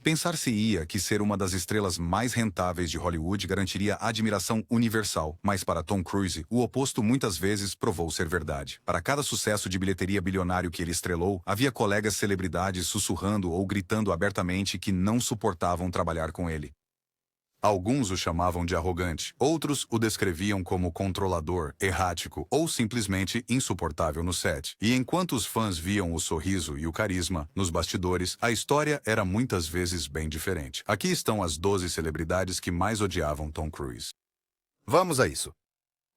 Pensar-se-ia que ser uma das estrelas mais rentáveis de Hollywood garantiria admiração universal, mas para Tom Cruise, o oposto muitas vezes provou ser verdade. Para cada sucesso de bilheteria bilionário que ele estrelou, havia colegas celebridades sussurrando ou gritando abertamente que não suportavam trabalhar com ele. Alguns o chamavam de arrogante, outros o descreviam como controlador, errático ou simplesmente insuportável no set. E enquanto os fãs viam o sorriso e o carisma nos bastidores, a história era muitas vezes bem diferente. Aqui estão as 12 celebridades que mais odiavam Tom Cruise. Vamos a isso.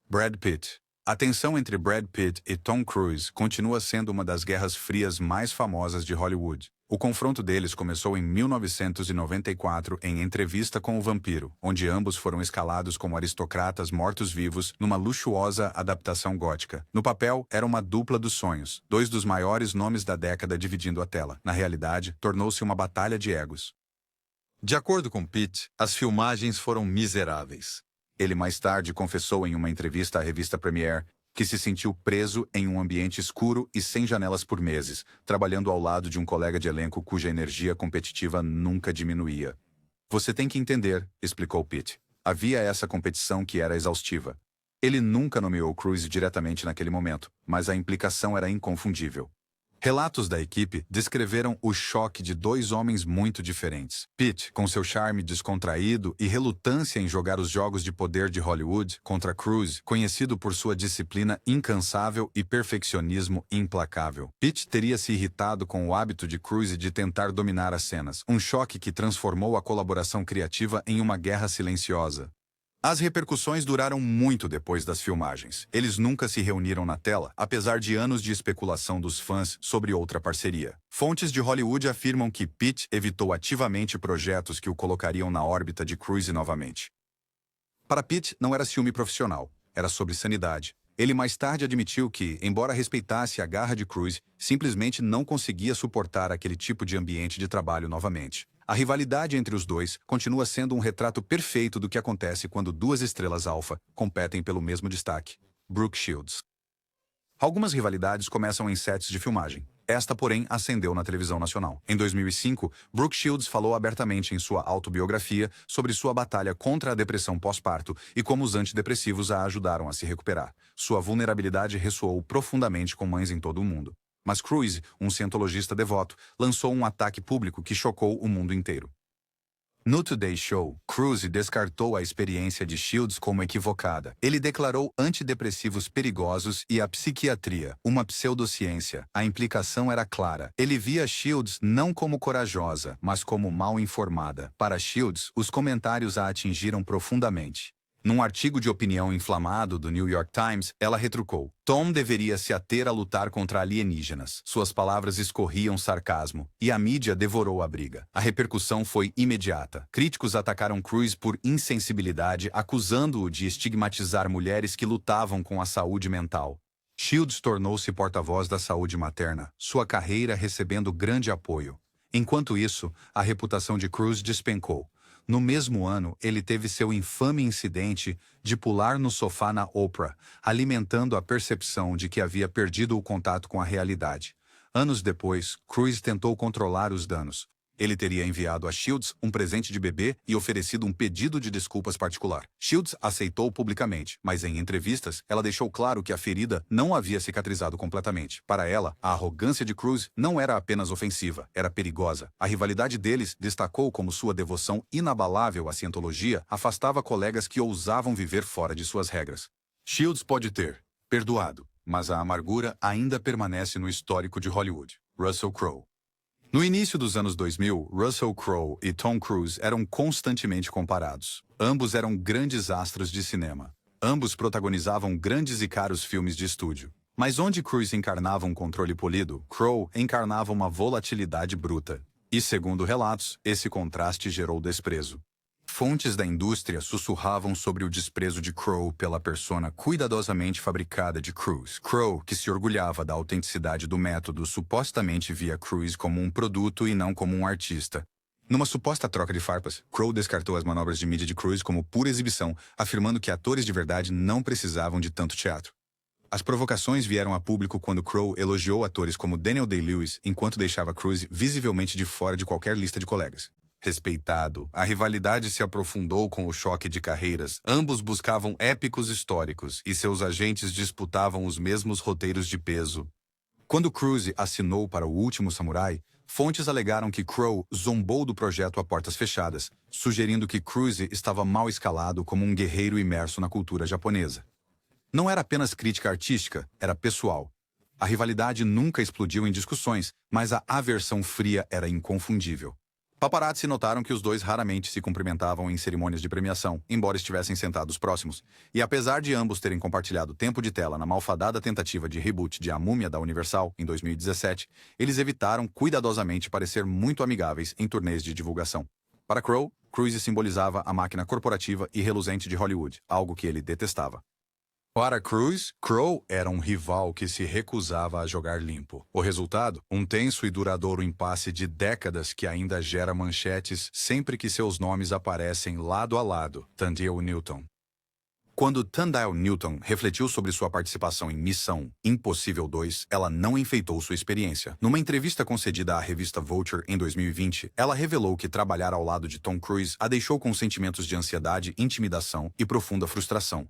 Brad Pitt. A tensão entre Brad Pitt e Tom Cruise continua sendo uma das guerras frias mais famosas de Hollywood. O confronto deles começou em 1994 em Entrevista com o Vampiro, onde ambos foram escalados como aristocratas mortos-vivos numa luxuosa adaptação gótica. No papel, era uma dupla dos sonhos, dois dos maiores nomes da década dividindo a tela. Na realidade, tornou-se uma batalha de egos. De acordo com Pitt, as filmagens foram miseráveis. Ele mais tarde confessou em uma entrevista à revista Premiere que se sentiu preso em um ambiente escuro e sem janelas por meses, trabalhando ao lado de um colega de elenco cuja energia competitiva nunca diminuía. Você tem que entender, explicou Pitt. Havia essa competição que era exaustiva. Ele nunca nomeou Cruise diretamente naquele momento, mas a implicação era inconfundível. Relatos da equipe descreveram o choque de dois homens muito diferentes. Pitt, com seu charme descontraído e relutância em jogar os jogos de poder de Hollywood, contra Cruise, conhecido por sua disciplina incansável e perfeccionismo implacável. Pitt teria se irritado com o hábito de Cruise de tentar dominar as cenas, um choque que transformou a colaboração criativa em uma guerra silenciosa. As repercussões duraram muito depois das filmagens. Eles nunca se reuniram na tela, apesar de anos de especulação dos fãs sobre outra parceria. Fontes de Hollywood afirmam que Pitt evitou ativamente projetos que o colocariam na órbita de Cruise novamente. Para Pitt, não era ciúme profissional, era sobre sanidade. Ele mais tarde admitiu que, embora respeitasse a garra de Cruise, simplesmente não conseguia suportar aquele tipo de ambiente de trabalho novamente. A rivalidade entre os dois continua sendo um retrato perfeito do que acontece quando duas estrelas alfa competem pelo mesmo destaque. Brooke Shields. Algumas rivalidades começam em sets de filmagem. Esta, porém, ascendeu na televisão nacional. Em 2005, Brooke Shields falou abertamente em sua autobiografia sobre sua batalha contra a depressão pós-parto e como os antidepressivos a ajudaram a se recuperar. Sua vulnerabilidade ressoou profundamente com mães em todo o mundo. Mas Cruise, um cientologista devoto, lançou um ataque público que chocou o mundo inteiro. No Today Show, Cruise descartou a experiência de Shields como equivocada. Ele declarou antidepressivos perigosos e a psiquiatria, uma pseudociência. A implicação era clara. Ele via Shields não como corajosa, mas como mal informada. Para Shields, os comentários a atingiram profundamente. Num artigo de opinião inflamado do New York Times, ela retrucou: Tom deveria se ater a lutar contra alienígenas. Suas palavras escorriam sarcasmo, e a mídia devorou a briga. A repercussão foi imediata. Críticos atacaram Cruise por insensibilidade, acusando-o de estigmatizar mulheres que lutavam com a saúde mental. Shields tornou-se porta-voz da saúde materna, sua carreira recebendo grande apoio. Enquanto isso, a reputação de Cruise despencou. No mesmo ano, ele teve seu infame incidente de pular no sofá na Oprah, alimentando a percepção de que havia perdido o contato com a realidade. Anos depois, Cruise tentou controlar os danos. Ele teria enviado a Shields um presente de bebê e oferecido um pedido de desculpas particular. Shields aceitou publicamente, mas em entrevistas, ela deixou claro que a ferida não havia cicatrizado completamente. Para ela, a arrogância de Cruise não era apenas ofensiva, era perigosa. A rivalidade deles, destacou como sua devoção inabalável à cientologia, afastava colegas que ousavam viver fora de suas regras. Shields pode ter perdoado, mas a amargura ainda permanece no histórico de Hollywood. Russell Crowe. No início dos anos 2000, Russell Crowe e Tom Cruise eram constantemente comparados. Ambos eram grandes astros de cinema. Ambos protagonizavam grandes e caros filmes de estúdio. Mas onde Cruise encarnava um controle polido, Crowe encarnava uma volatilidade bruta. E, segundo relatos, esse contraste gerou desprezo. Fontes da indústria sussurravam sobre o desprezo de Crowe pela persona cuidadosamente fabricada de Cruise. Crowe, que se orgulhava da autenticidade do método, supostamente via Cruise como um produto e não como um artista. Numa suposta troca de farpas, Crowe descartou as manobras de mídia de Cruise como pura exibição, afirmando que atores de verdade não precisavam de tanto teatro. As provocações vieram a público quando Crowe elogiou atores como Daniel Day-Lewis, enquanto deixava Cruise visivelmente de fora de qualquer lista de colegas. Respeitado, a rivalidade se aprofundou com o choque de carreiras. Ambos buscavam épicos históricos e seus agentes disputavam os mesmos roteiros de peso. Quando Cruise assinou para O Último Samurai, fontes alegaram que Crowe zombou do projeto a portas fechadas, sugerindo que Cruise estava mal escalado como um guerreiro imerso na cultura japonesa. Não era apenas crítica artística, era pessoal. A rivalidade nunca explodiu em discussões, mas a aversão fria era inconfundível. Paparazzi notaram que os dois raramente se cumprimentavam em cerimônias de premiação, embora estivessem sentados próximos, e apesar de ambos terem compartilhado tempo de tela na malfadada tentativa de reboot de A Múmia da Universal, em 2017, eles evitaram cuidadosamente parecer muito amigáveis em turnês de divulgação. Para Crowe, Cruise simbolizava a máquina corporativa e reluzente de Hollywood, algo que ele detestava. Para Cruise, Crowe era um rival que se recusava a jogar limpo. O resultado? Um tenso e duradouro impasse de décadas que ainda gera manchetes sempre que seus nomes aparecem lado a lado. Thandie Newton. Quando Thandie Newton refletiu sobre sua participação em Missão Impossível 2, ela não enfeitou sua experiência. Numa entrevista concedida à revista Vulture em 2020, ela revelou que trabalhar ao lado de Tom Cruise a deixou com sentimentos de ansiedade, intimidação e profunda frustração.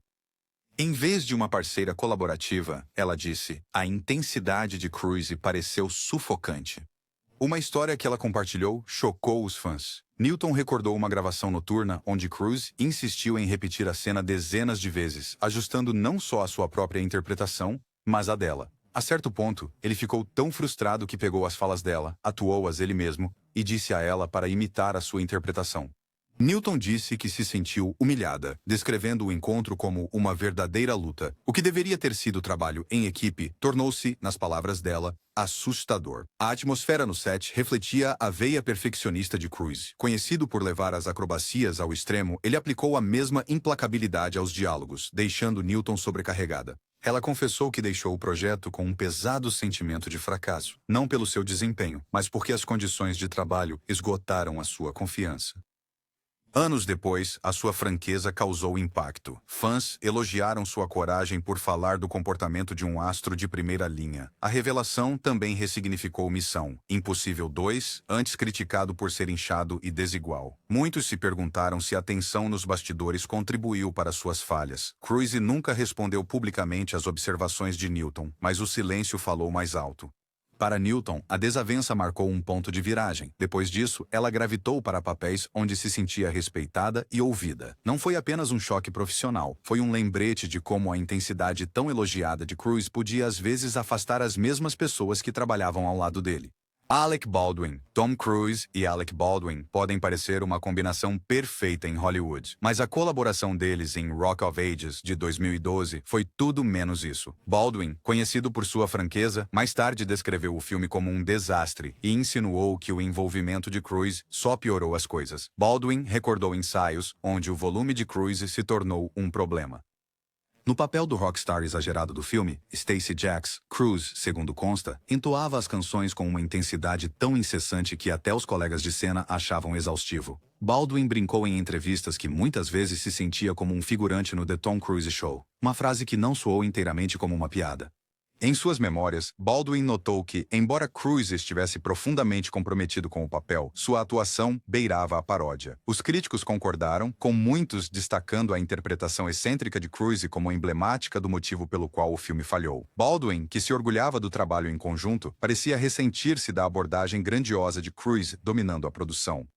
Em vez de uma parceira colaborativa, ela disse, a intensidade de Cruise pareceu sufocante. Uma história que ela compartilhou chocou os fãs. Newton recordou uma gravação noturna onde Cruise insistiu em repetir a cena dezenas de vezes, ajustando não só a sua própria interpretação, mas a dela. A certo ponto, ele ficou tão frustrado que pegou as falas dela, atuou-as ele mesmo e disse a ela para imitar a sua interpretação. Newton disse que se sentiu humilhada, descrevendo o encontro como uma verdadeira luta. O que deveria ter sido trabalho em equipe tornou-se, nas palavras dela, assustador. A atmosfera no set refletia a veia perfeccionista de Cruise. Conhecido por levar as acrobacias ao extremo, ele aplicou a mesma implacabilidade aos diálogos, deixando Newton sobrecarregada. Ela confessou que deixou o projeto com um pesado sentimento de fracasso, não pelo seu desempenho, mas porque as condições de trabalho esgotaram a sua confiança. Anos depois, a sua franqueza causou impacto. Fãs elogiaram sua coragem por falar do comportamento de um astro de primeira linha. A revelação também ressignificou Missão Impossível 2, antes criticado por ser inchado e desigual. Muitos se perguntaram se a tensão nos bastidores contribuiu para suas falhas. Cruise nunca respondeu publicamente às observações de Newton, mas o silêncio falou mais alto. Para Newton, a desavença marcou um ponto de viragem. Depois disso, ela gravitou para papéis onde se sentia respeitada e ouvida. Não foi apenas um choque profissional, foi um lembrete de como a intensidade tão elogiada de Cruise podia às vezes afastar as mesmas pessoas que trabalhavam ao lado dele. Alec Baldwin. Tom Cruise e Alec Baldwin podem parecer uma combinação perfeita em Hollywood, mas a colaboração deles em Rock of Ages, de 2012, foi tudo menos isso. Baldwin, conhecido por sua franqueza, mais tarde descreveu o filme como um desastre e insinuou que o envolvimento de Cruise só piorou as coisas. Baldwin recordou ensaios onde o volume de Cruise se tornou um problema. No papel do rockstar exagerado do filme, Stacey Jax, Cruise, segundo consta, entoava as canções com uma intensidade tão incessante que até os colegas de cena achavam exaustivo. Baldwin brincou em entrevistas que muitas vezes se sentia como um figurante no The Tom Cruise Show, uma frase que não soou inteiramente como uma piada. Em suas memórias, Baldwin notou que, embora Cruise estivesse profundamente comprometido com o papel, sua atuação beirava a paródia. Os críticos concordaram, com muitos destacando a interpretação excêntrica de Cruise como emblemática do motivo pelo qual o filme falhou. Baldwin, que se orgulhava do trabalho em conjunto, parecia ressentir-se da abordagem grandiosa de Cruise dominando a produção.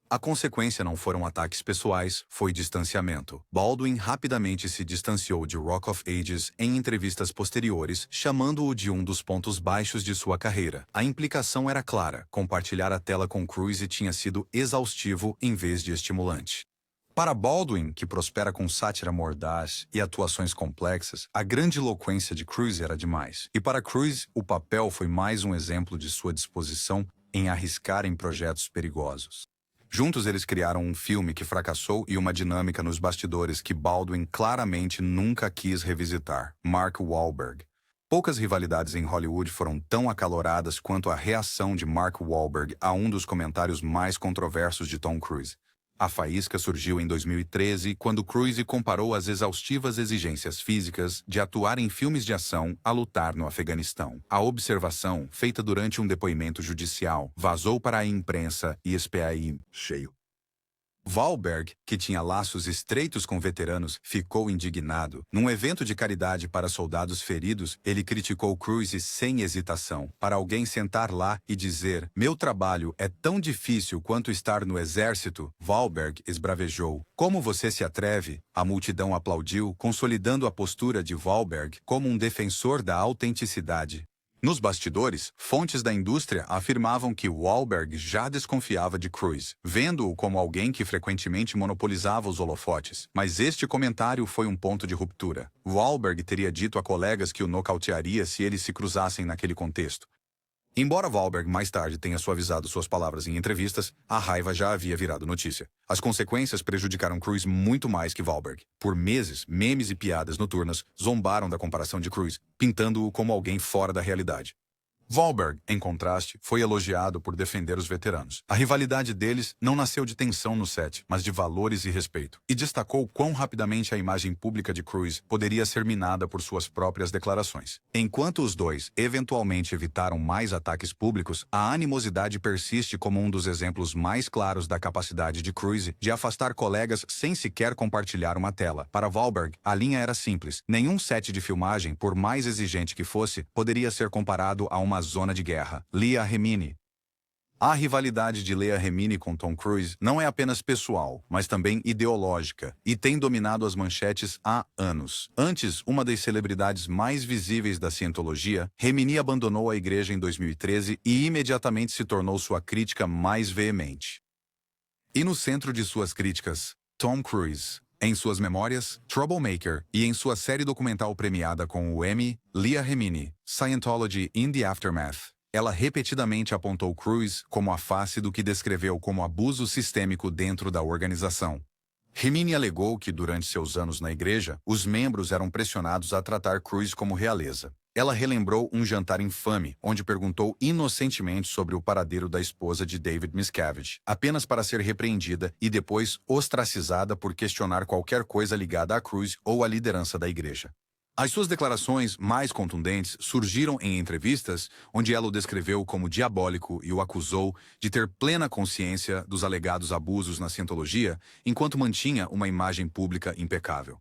A consequência não foram ataques pessoais, foi distanciamento. Baldwin rapidamente se distanciou de Rock of Ages em entrevistas posteriores, chamando-o de um dos pontos baixos de sua carreira. A implicação era clara: compartilhar a tela com Cruise tinha sido exaustivo em vez de estimulante. Para Baldwin, que prospera com sátira mordaz e atuações complexas, a grande eloquência de Cruise era demais. E para Cruise, o papel foi mais um exemplo de sua disposição em arriscar em projetos perigosos. Juntos eles criaram um filme que fracassou e uma dinâmica nos bastidores que Baldwin claramente nunca quis revisitar. Mark Wahlberg. Poucas rivalidades em Hollywood foram tão acaloradas quanto a reação de Mark Wahlberg a um dos comentários mais controversos de Tom Cruise. A faísca surgiu em 2013, quando Cruise comparou as exaustivas exigências físicas de atuar em filmes de ação a lutar no Afeganistão. A observação, feita durante um depoimento judicial, vazou para a imprensa e SPAI cheio. Wahlberg, que tinha laços estreitos com veteranos, ficou indignado. Num evento de caridade para soldados feridos, ele criticou Cruise sem hesitação. Para alguém sentar lá e dizer: "Meu trabalho é tão difícil quanto estar no exército", Wahlberg esbravejou. "Como você se atreve?" A multidão aplaudiu, consolidando a postura de Wahlberg como um defensor da autenticidade. Nos bastidores, fontes da indústria afirmavam que Wahlberg já desconfiava de Cruise, vendo-o como alguém que frequentemente monopolizava os holofotes. Mas este comentário foi um ponto de ruptura. Wahlberg teria dito a colegas que o nocautearia se eles se cruzassem naquele contexto. Embora Wahlberg mais tarde tenha suavizado suas palavras em entrevistas, a raiva já havia virado notícia. As consequências prejudicaram Cruise muito mais que Wahlberg. Por meses, memes e piadas noturnas zombaram da comparação de Cruise, pintando-o como alguém fora da realidade. Wahlberg, em contraste, foi elogiado por defender os veteranos. A rivalidade deles não nasceu de tensão no set, mas de valores e respeito, e destacou quão rapidamente a imagem pública de Cruise poderia ser minada por suas próprias declarações. Enquanto os dois eventualmente evitaram mais ataques públicos, a animosidade persiste como um dos exemplos mais claros da capacidade de Cruise de afastar colegas sem sequer compartilhar uma tela. Para Wahlberg, a linha era simples. Nenhum set de filmagem, por mais exigente que fosse, poderia ser comparado a uma zona de guerra. Leah Remini. A rivalidade de Leah Remini com Tom Cruise não é apenas pessoal, mas também ideológica, e tem dominado as manchetes há anos. Antes, uma das celebridades mais visíveis da cientologia, Remini abandonou a igreja em 2013 e imediatamente se tornou sua crítica mais veemente. E no centro de suas críticas, Tom Cruise. Em suas memórias, Troublemaker, e em sua série documental premiada com o Emmy, Leah Remini, Scientology in the Aftermath, ela repetidamente apontou Cruise como a face do que descreveu como abuso sistêmico dentro da organização. Remini alegou que, durante seus anos na igreja, os membros eram pressionados a tratar Cruise como realeza. Ela relembrou um jantar infame, onde perguntou inocentemente sobre o paradeiro da esposa de David Miscavige, apenas para ser repreendida e depois ostracizada por questionar qualquer coisa ligada a Cruise ou à liderança da igreja. As suas declarações mais contundentes surgiram em entrevistas onde ela o descreveu como diabólico e o acusou de ter plena consciência dos alegados abusos na cientologia, enquanto mantinha uma imagem pública impecável.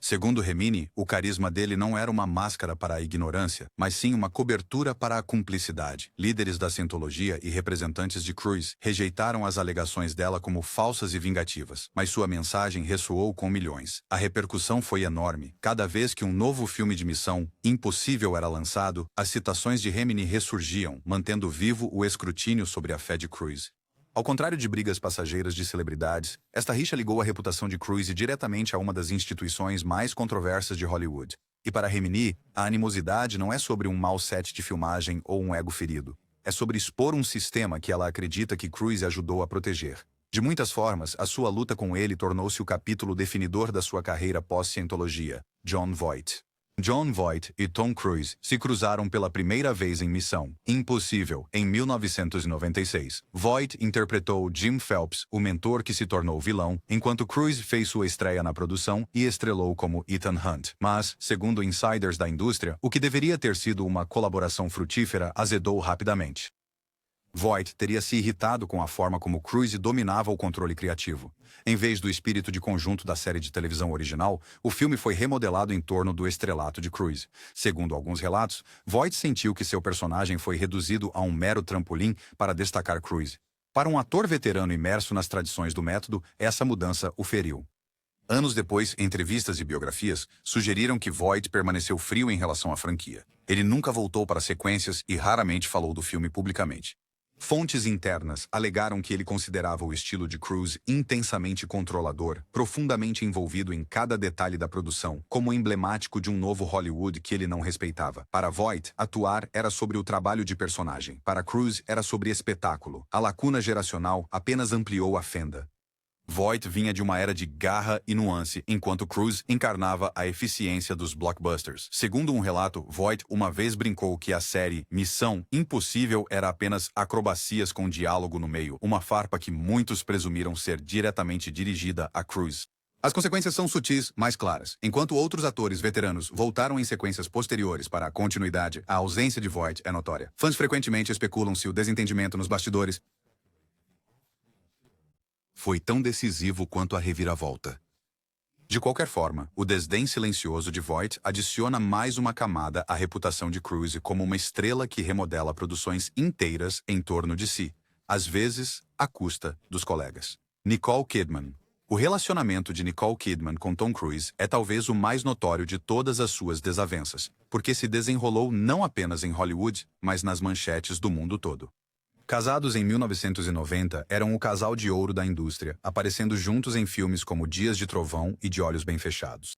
Segundo Remini, o carisma dele não era uma máscara para a ignorância, mas sim uma cobertura para a cumplicidade. Líderes da cientologia e representantes de Cruise rejeitaram as alegações dela como falsas e vingativas, mas sua mensagem ressoou com milhões. A repercussão foi enorme. Cada vez que um novo filme de missão impossível era lançado, as citações de Remini ressurgiam, mantendo vivo o escrutínio sobre a fé de Cruise. Ao contrário de brigas passageiras de celebridades, esta rixa ligou a reputação de Cruise diretamente a uma das instituições mais controversas de Hollywood. E para Remini, a animosidade não é sobre um mau set de filmagem ou um ego ferido. É sobre expor um sistema que ela acredita que Cruise ajudou a proteger. De muitas formas, a sua luta com ele tornou-se o capítulo definidor da sua carreira pós-cientologia. Jon Voight. Jon Voight e Tom Cruise se cruzaram pela primeira vez em Missão Impossível, em 1996. Voight interpretou Jim Phelps, o mentor que se tornou vilão, enquanto Cruise fez sua estreia na produção e estrelou como Ethan Hunt. Mas, segundo insiders da indústria, o que deveria ter sido uma colaboração frutífera azedou rapidamente. Voight teria se irritado com a forma como Cruise dominava o controle criativo. Em vez do espírito de conjunto da série de televisão original, o filme foi remodelado em torno do estrelato de Cruise. Segundo alguns relatos, Voight sentiu que seu personagem foi reduzido a um mero trampolim para destacar Cruise. Para um ator veterano imerso nas tradições do método, essa mudança o feriu. Anos depois, entrevistas e biografias sugeriram que Voight permaneceu frio em relação à franquia. Ele nunca voltou para sequências e raramente falou do filme publicamente. Fontes internas alegaram que ele considerava o estilo de Cruise intensamente controlador, profundamente envolvido em cada detalhe da produção, como emblemático de um novo Hollywood que ele não respeitava. Para Voight, atuar era sobre o trabalho de personagem. Para Cruise, era sobre espetáculo. A lacuna geracional apenas ampliou a fenda. Voight vinha de uma era de garra e nuance, enquanto Cruise encarnava a eficiência dos blockbusters. Segundo um relato, Voight uma vez brincou que a série Missão Impossível era apenas acrobacias com diálogo no meio, uma farpa que muitos presumiram ser diretamente dirigida a Cruise. As consequências são sutis, mas claras. Enquanto outros atores veteranos voltaram em sequências posteriores para a continuidade, a ausência de Voight é notória. Fãs frequentemente especulam se o desentendimento nos bastidores foi tão decisivo quanto a reviravolta. De qualquer forma, o desdém silencioso de Voight adiciona mais uma camada à reputação de Cruise como uma estrela que remodela produções inteiras em torno de si, às vezes à custa dos colegas. Nicole Kidman. O relacionamento de Nicole Kidman com Tom Cruise é talvez o mais notório de todas as suas desavenças, porque se desenrolou não apenas em Hollywood, mas nas manchetes do mundo todo. Casados em 1990, eram o casal de ouro da indústria, aparecendo juntos em filmes como Dias de Trovão e De Olhos Bem Fechados.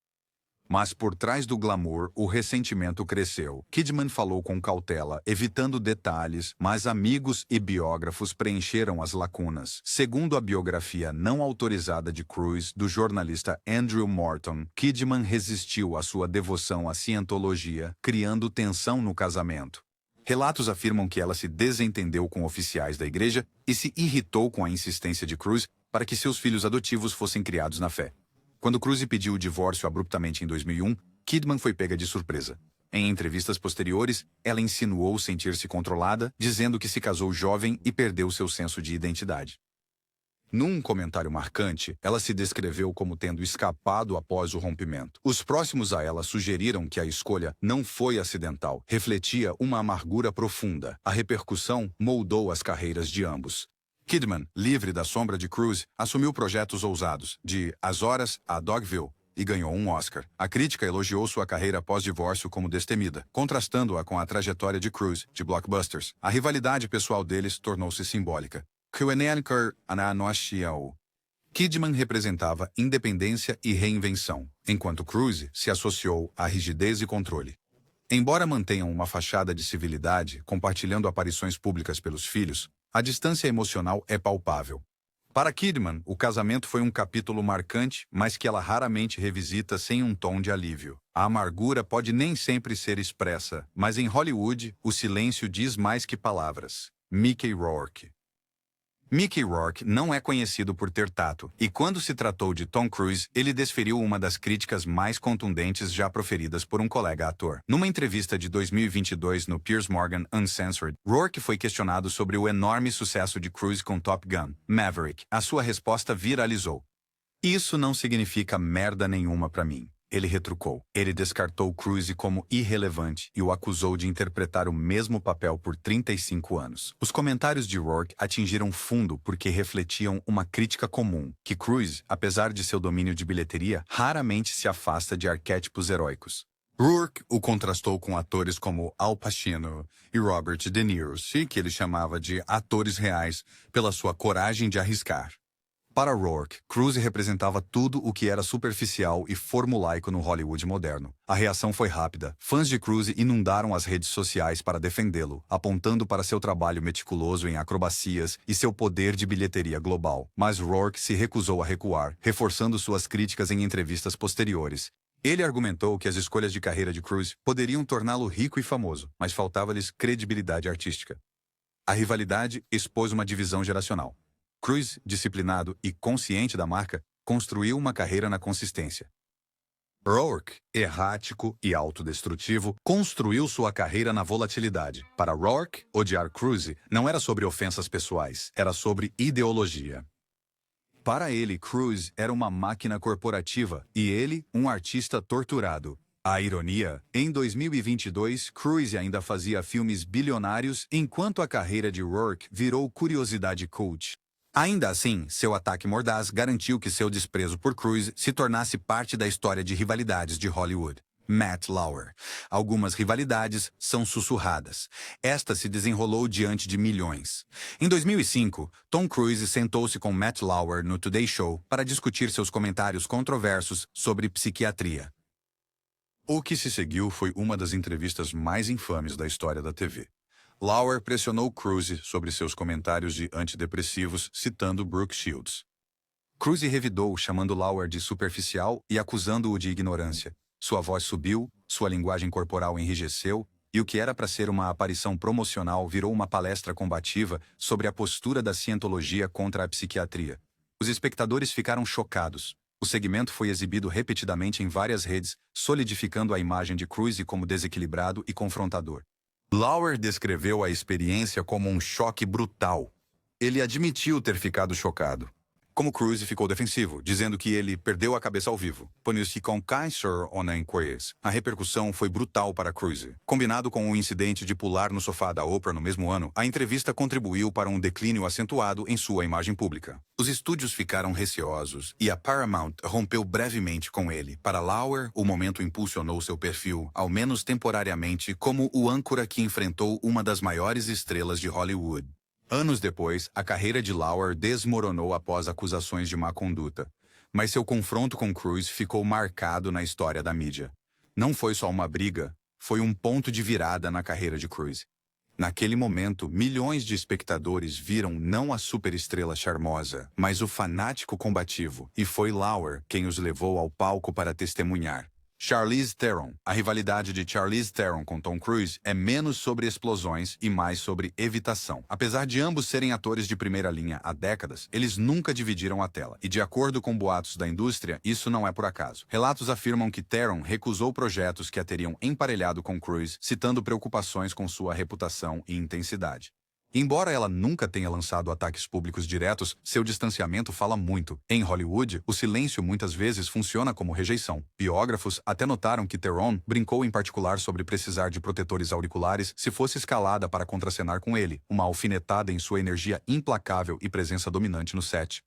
Mas por trás do glamour, o ressentimento cresceu. Kidman falou com cautela, evitando detalhes, mas amigos e biógrafos preencheram as lacunas. Segundo a biografia não autorizada de Cruise, do jornalista Andrew Morton, Kidman resistiu à sua devoção à cientologia, criando tensão no casamento. Relatos afirmam que ela se desentendeu com oficiais da igreja e se irritou com a insistência de Cruise para que seus filhos adotivos fossem criados na fé. Quando Cruise pediu o divórcio abruptamente em 2001, Kidman foi pega de surpresa. Em entrevistas posteriores, ela insinuou sentir-se controlada, dizendo que se casou jovem e perdeu seu senso de identidade. Num comentário marcante, ela se descreveu como tendo escapado após o rompimento. Os próximos a ela sugeriram que a escolha não foi acidental, refletia uma amargura profunda. A repercussão moldou as carreiras de ambos. Kidman, livre da sombra de Cruise, assumiu projetos ousados, de As Horas a Dogville, e ganhou um Oscar. A crítica elogiou sua carreira pós-divórcio como destemida, contrastando-a com a trajetória de Cruise, de blockbusters. A rivalidade pessoal deles tornou-se simbólica. Kidman representava independência e reinvenção, enquanto Cruise se associou à rigidez e controle. Embora mantenham uma fachada de civilidade, compartilhando aparições públicas pelos filhos, a distância emocional é palpável. Para Kidman, o casamento foi um capítulo marcante, mas que ela raramente revisita sem um tom de alívio. A amargura pode nem sempre ser expressa, mas em Hollywood, o silêncio diz mais que palavras. Mickey Rourke. Mickey Rourke não é conhecido por ter tato, e quando se tratou de Tom Cruise, ele desferiu uma das críticas mais contundentes já proferidas por um colega ator. Numa entrevista de 2022 no Piers Morgan Uncensored, Rourke foi questionado sobre o enorme sucesso de Cruise com Top Gun, Maverick. A sua resposta viralizou. "Isso não significa merda nenhuma pra mim." Ele retrucou. Ele descartou Cruise como irrelevante e o acusou de interpretar o mesmo papel por 35 anos. Os comentários de Rourke atingiram fundo porque refletiam uma crítica comum, que Cruise, apesar de seu domínio de bilheteria, raramente se afasta de arquétipos heróicos. Rourke o contrastou com atores como Al Pacino e Robert De Niro, que ele chamava de atores reais, pela sua coragem de arriscar. Para Rourke, Cruise representava tudo o que era superficial e formulaico no Hollywood moderno. A reação foi rápida. Fãs de Cruise inundaram as redes sociais para defendê-lo, apontando para seu trabalho meticuloso em acrobacias e seu poder de bilheteria global. Mas Rourke se recusou a recuar, reforçando suas críticas em entrevistas posteriores. Ele argumentou que as escolhas de carreira de Cruise poderiam torná-lo rico e famoso, mas faltava-lhes credibilidade artística. A rivalidade expôs uma divisão geracional. Cruise, disciplinado e consciente da marca, construiu uma carreira na consistência. Rourke, errático e autodestrutivo, construiu sua carreira na volatilidade. Para Rourke, odiar Cruise não era sobre ofensas pessoais, era sobre ideologia. Para ele, Cruise era uma máquina corporativa e ele, um artista torturado. A ironia, em 2022, Cruise ainda fazia filmes bilionários enquanto a carreira de Rourke virou curiosidade cult. Ainda assim, seu ataque mordaz garantiu que seu desprezo por Cruise se tornasse parte da história de rivalidades de Hollywood. Matt Lauer. Algumas rivalidades são sussurradas. Esta se desenrolou diante de milhões. Em 2005, Tom Cruise sentou-se com Matt Lauer no Today Show para discutir seus comentários controversos sobre psiquiatria. O que se seguiu foi uma das entrevistas mais infames da história da TV. Lauer pressionou Cruise sobre seus comentários de antidepressivos, citando Brooke Shields. Cruise revidou, chamando Lauer de superficial e acusando-o de ignorância. Sua voz subiu, sua linguagem corporal enrijeceu, e o que era para ser uma aparição promocional virou uma palestra combativa sobre a postura da cientologia contra a psiquiatria. Os espectadores ficaram chocados. O segmento foi exibido repetidamente em várias redes, solidificando a imagem de Cruise como desequilibrado e confrontador. Lauer descreveu a experiência como um choque brutal. Ele admitiu ter ficado chocado. Como Cruise ficou defensivo, dizendo que ele perdeu a cabeça ao vivo. A repercussão foi brutal para Cruise. Combinado com o incidente de pular no sofá da Oprah no mesmo ano, a entrevista contribuiu para um declínio acentuado em sua imagem pública. Os estúdios ficaram receosos e a Paramount rompeu brevemente com ele. Para Lauer, o momento impulsionou seu perfil, ao menos temporariamente, como o âncora que enfrentou uma das maiores estrelas de Hollywood. Anos depois, a carreira de Lauer desmoronou após acusações de má conduta. Mas seu confronto com Cruise ficou marcado na história da mídia. Não foi só uma briga, foi um ponto de virada na carreira de Cruise. Naquele momento, milhões de espectadores viram não a superestrela charmosa, mas o fanático combativo, e foi Lauer quem os levou ao palco para testemunhar. Charlize Theron. A rivalidade de Charlize Theron com Tom Cruise é menos sobre explosões e mais sobre evitação. Apesar de ambos serem atores de primeira linha há décadas, eles nunca dividiram a tela. E de acordo com boatos da indústria, isso não é por acaso. Relatos afirmam que Theron recusou projetos que a teriam emparelhado com Cruise, citando preocupações com sua reputação e intensidade. Embora ela nunca tenha lançado ataques públicos diretos, seu distanciamento fala muito. Em Hollywood, o silêncio muitas vezes funciona como rejeição. Biógrafos até notaram que Theron brincou em particular sobre precisar de protetores auriculares se fosse escalada para contracenar com ele, uma alfinetada em sua energia implacável e presença dominante no set.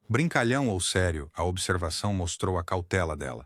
Brincalhão ou sério, a observação mostrou a cautela dela.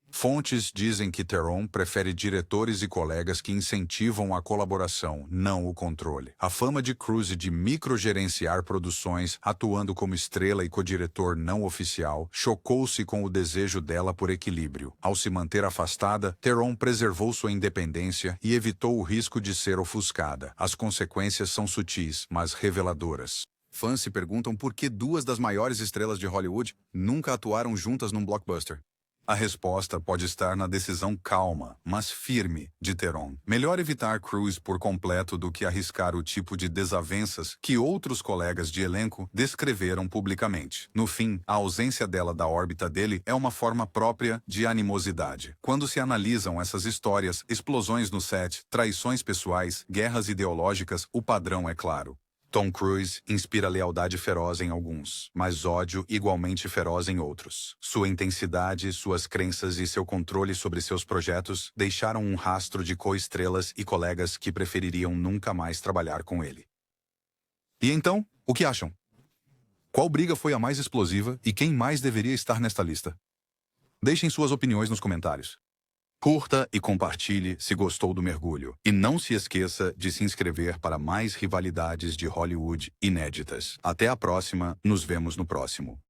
Fontes dizem que Theron prefere diretores e colegas que incentivam a colaboração, não o controle. A fama de Cruise de microgerenciar produções, atuando como estrela e codiretor não oficial, chocou-se com o desejo dela por equilíbrio. Ao se manter afastada, Theron preservou sua independência e evitou o risco de ser ofuscada. As consequências são sutis, mas reveladoras. Fãs se perguntam por que duas das maiores estrelas de Hollywood nunca atuaram juntas num blockbuster. A resposta pode estar na decisão calma, mas firme, de Theron. Melhor evitar Cruise por completo do que arriscar o tipo de desavenças que outros colegas de elenco descreveram publicamente. No fim, a ausência dela da órbita dele é uma forma própria de animosidade. Quando se analisam essas histórias, explosões no set, traições pessoais, guerras ideológicas, o padrão é claro. Tom Cruise inspira lealdade feroz em alguns, mas ódio igualmente feroz em outros. Sua intensidade, suas crenças e seu controle sobre seus projetos deixaram um rastro de co-estrelas e colegas que prefeririam nunca mais trabalhar com ele. E então, o que acham? Qual briga foi a mais explosiva e quem mais deveria estar nesta lista? Deixem suas opiniões nos comentários. Curta e compartilhe se gostou do mergulho. E não se esqueça de se inscrever para mais rivalidades de Hollywood inéditas. Até a próxima, nos vemos no próximo.